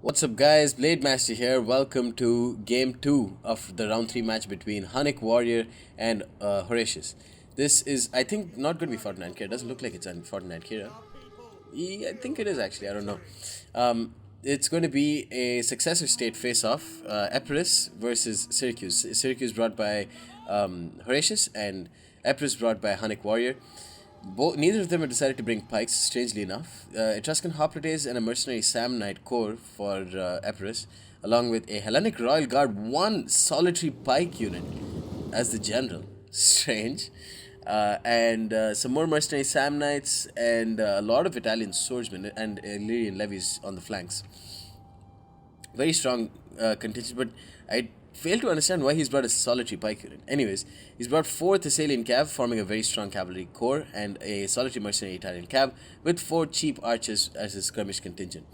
What's up, guys? Blade Master here. Welcome to game 2 of the round 3 match between HunnicWarrior and Horatius. This is, I think, not going to be Fortnite here. It doesn't look like it's on Fortnite here. Yeah, I think it is actually. I don't know. It's going to be a successor state face-off. Epirus versus Syracuse. Syracuse brought by Horatius and Epirus brought by HunnicWarrior. Neither of them have decided to bring pikes, strangely enough. Etruscan hoplites and a mercenary Samnite core for Epirus, along with a Hellenic Royal Guard, one solitary pike unit as the general. Strange. And some more mercenary Samnites and a lot of Italian swordsmen and Illyrian levies on the flanks. Very strong contingent, but I fail to understand why he's brought a solitary pike unit. Anyways, he's brought 4 Thessalian cav, forming a very strong cavalry corps, and a solitary mercenary Italian cav, with 4 cheap archers as his skirmish contingent.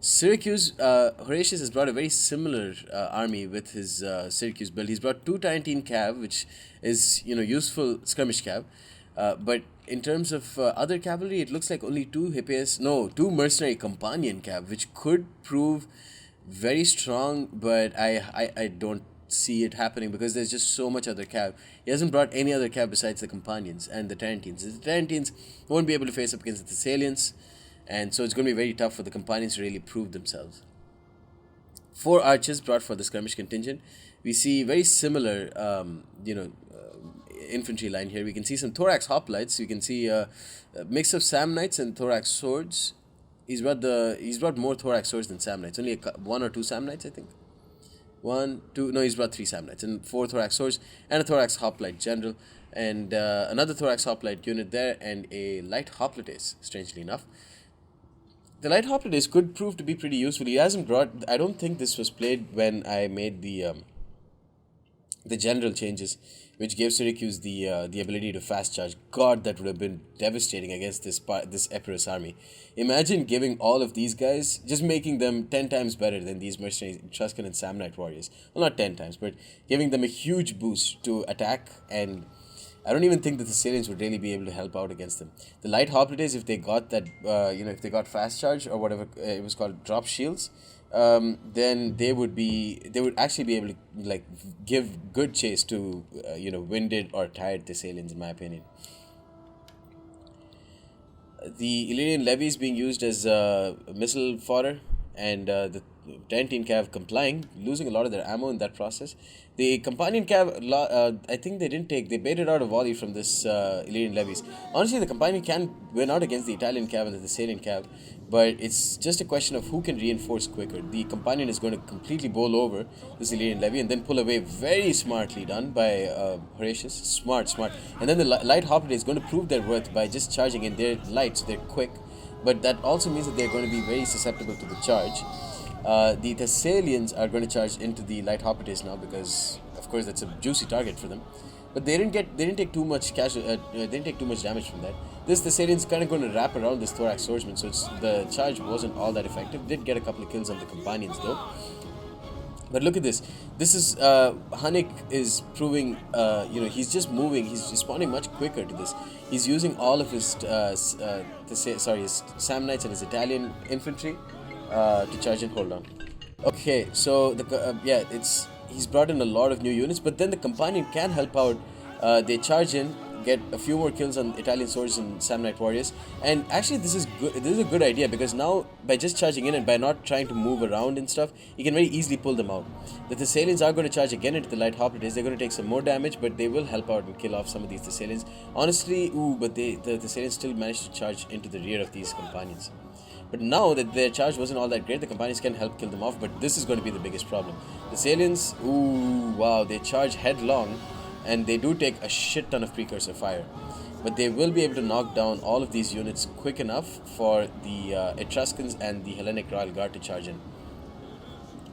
Syracuse, Horatius has brought a very similar army with his Syracuse build. He's brought 2 Tarentine cav, which is, useful skirmish cav, but in terms of other cavalry, it looks like only 2 Hippias, no, 2 mercenary companion cav, which could prove very strong, but I don't see it happening because there's just so much other cav. He hasn't brought any other cav besides the companions and the Tarentines. The Tarentines won't be able to face up against the Thessalians, and so it's going to be very tough for the companions to really prove themselves. 4 archers brought for the skirmish contingent. We see very similar, infantry line here. We can see some thorax hoplites. We can see a mix of Samnites and thorax swords. He's brought more thorax swords than Samnites. Only 1 or 2 Samnites, I think. 1, 2. No, he's brought 3 Samnites and 4 thorax swords and a thorax hoplite general and another thorax hoplite unit there and a light hoplites. Strangely enough, the light hoplites could prove to be pretty useful. He hasn't brought. I don't think this was played when I made the general changes, which gave Syracuse the ability to fast charge. God, that would have been devastating against this Epirus army. Imagine giving all of these guys, just making them 10 times better than these mercenary Etruscan and Samnite warriors. Well, not 10 times, but giving them a huge boost to attack, and I don't even think that the Thessalians would really be able to help out against them. The light hoplites, if they got that, if they got fast charge or whatever it was called, drop shields, then they would actually be able to give good chase to winded or tired Thessalians, in my opinion. The Illyrian levies being used as missile fodder, and the Tarentine cav complying, losing a lot of their ammo in that process. The companion cav, I think they baited out a volley from this Illyrian levies. Honestly, the companion can win out against the Italian cav and the Thessalian cav, but it's just a question of who can reinforce quicker. The companion is going to completely bowl over this Illyrian levy and then pull away. Very smartly done by Horatius. Smart. And then the light hoplite is going to prove their worth by just charging in. They're light, so they're quick, but that also means that they're going to be very susceptible to the charge. The Thessalians are going to charge into the light hoplites now because, of course, that's a juicy target for them. But they didn't take too much they didn't take too much damage from that. This Thessalian's kind of going to wrap around this thorax swordsman, so the charge wasn't all that effective. Did get a couple of kills on the companions though. But look at this. This is Hunnic is proving. He's just moving. He's responding much quicker to this. He's using all of his his Samnites and his Italian infantry to charge in. Hold on. Okay, so he's brought in a lot of new units, but then the companion can help out. They charge in, get a few more kills on Italian swords and Samnite warriors, and actually this is good. This is a good idea because now by just charging in and by not trying to move around and stuff, you can very easily pull them out. The Thessalians are going to charge again into the light hoplites. They're going to take some more damage, but they will help out and kill off some of these Thessalians. Honestly, but the Thessalians still managed to charge into the rear of these companions. But now that their charge wasn't all that great, the companions can help kill them off, but this is going to be the biggest problem. The Thessalians, they charge headlong, and they do take a shit ton of precursor fire. But they will be able to knock down all of these units quick enough for the Etruscans and the Hellenic Royal Guard to charge in.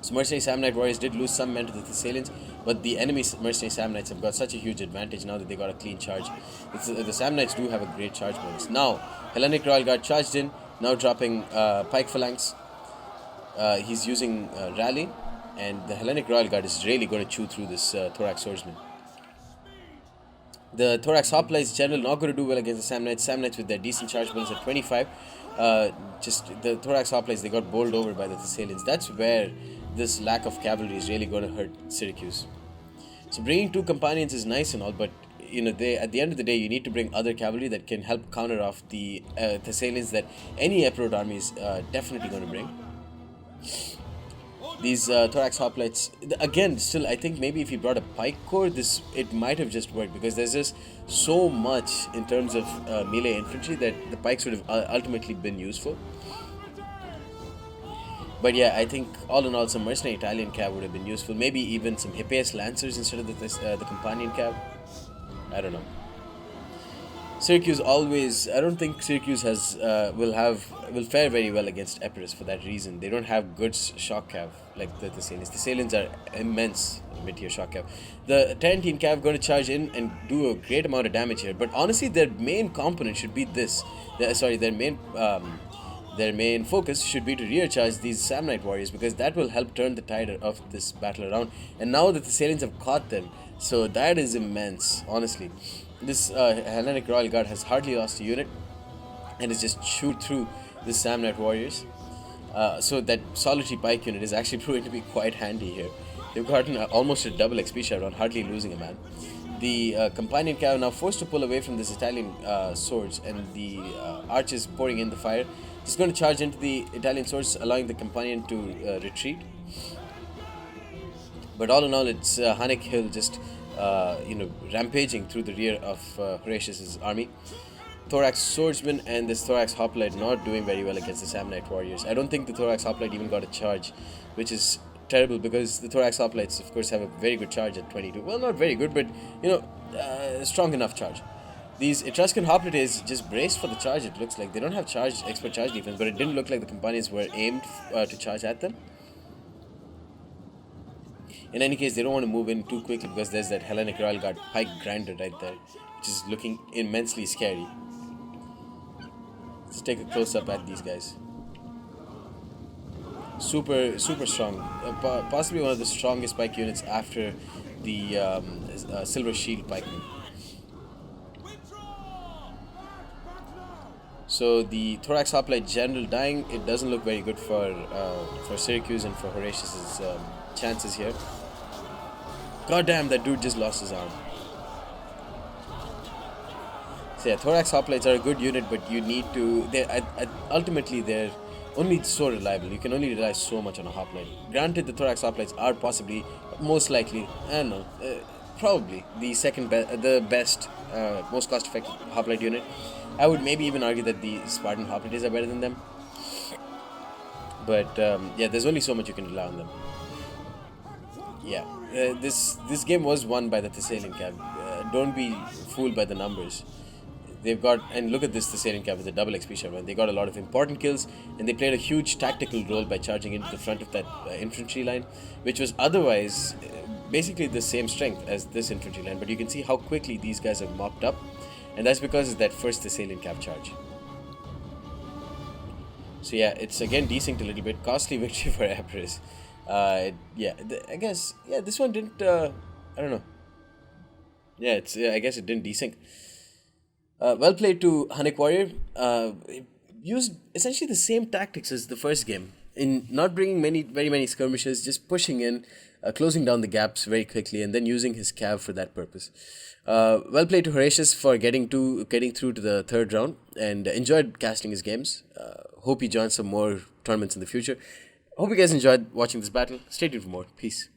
So mercenary Samnite warriors did lose some men to the Thessalians, but the enemy mercenary Samnites have got such a huge advantage now that they got a clean charge. The Samnites do have a great charge bonus. Now, Hellenic Royal Guard charged in, now dropping pike phalanx. He's using rally, and the Hellenic Royal Guard is really going to chew through this thorax swordsman. The Thorax Hoplites general not going to do well against the Samnites. Samnites with their decent charge bonus at 25. Just the Thorax Hoplites, they got bowled over by the Thessalians. That's where this lack of cavalry is really going to hurt Syracuse. So bringing two companions is nice and all, but they at the end of the day you need to bring other cavalry that can help counter off the Thessalians that any Epirote army is definitely going to bring. These Thorax Hoplites, again, still, I think maybe if he brought a pike corps, it might have just worked, because there's just so much in terms of melee infantry that the pikes would have ultimately been useful. But yeah, I think all in all, some mercenary Italian cav would have been useful. Maybe even some Hippias Lancers instead of the companion cav. I don't know. Syracuse always. I don't think Syracuse will fare very well against Epirus for that reason. They don't have good shock cav like the Thessalians. The Thessalians are immense mid-tier shock cav. The Tarentine cav going to charge in and do a great amount of damage here. But honestly, their main component should be this. Their main focus should be to rear charge these Samnite warriors, because that will help turn the tide of this battle around. And now that the Thessalians have caught them, so that is immense, honestly. This Hellenic Royal Guard has hardly lost a unit and is just chewed through the Samnite warriors. So that solitary pike unit is actually proving to be quite handy here. They've gotten almost a double XP share on hardly losing a man. The companion cav now forced to pull away from this Italian swords, and the archers pouring in the fire. Just going to charge into the Italian swords, allowing the companion to retreat. But all in all, it's Hunnic Hill just rampaging through the rear of Horatius' army. Thorax Swordsman and this Thorax Hoplite not doing very well against the Samnite warriors. I don't think the Thorax Hoplite even got a charge, which is terrible, because the Thorax Hoplites, of course, have a very good charge at 22. Well, not very good, but strong enough charge. These Etruscan Hoplites just braced for the charge. It looks like they don't have expert charge defense, but it didn't look like the companions were aimed to charge at them. In any case, they don't want to move in too quickly, because there's that Hellenic Royal Guard pike grinder right there, which is looking immensely scary. Let's take a close up at these guys. Super strong. Possibly one of the strongest pike units after the Silver Shield pikemen. So the Thorax Hoplite general dying, it doesn't look very good for Syracuse and for Horatius' chances here. God damn, that dude just lost his arm. So yeah, Thorax Hoplites are a good unit, but you need to... ultimately, they're only so reliable. You can only rely so much on a Hoplite. Granted, the Thorax Hoplites are possibly, most likely, I don't know, probably the best, most cost-effective Hoplite unit. I would maybe even argue that the Spartan Hoplites are better than them. But yeah, there's only so much you can rely on them. Yeah, this game was won by the Thessalian cav. Don't be fooled by the numbers. They've got, and look at this Thessalian cav with a double XP share. They got a lot of important kills, and they played a huge tactical role by charging into the front of that infantry line, which was otherwise basically the same strength as this infantry line. But you can see how quickly these guys have mopped up, and that's because of that first Thessalian cav charge. So yeah, it's again desync a little bit. Costly victory for Epirus. I guess, this one didn't, I don't know. Yeah, I guess it didn't desync. Well played to HunnicWarrior. It used essentially the same tactics as the first game, in not bringing very many skirmishes, just pushing in, closing down the gaps very quickly, and then using his cav for that purpose. Well played to Horatius for getting through to the third round, and enjoyed casting his games. Hope he joins some more tournaments in the future. Hope you guys enjoyed watching this battle. Stay tuned for more. Peace.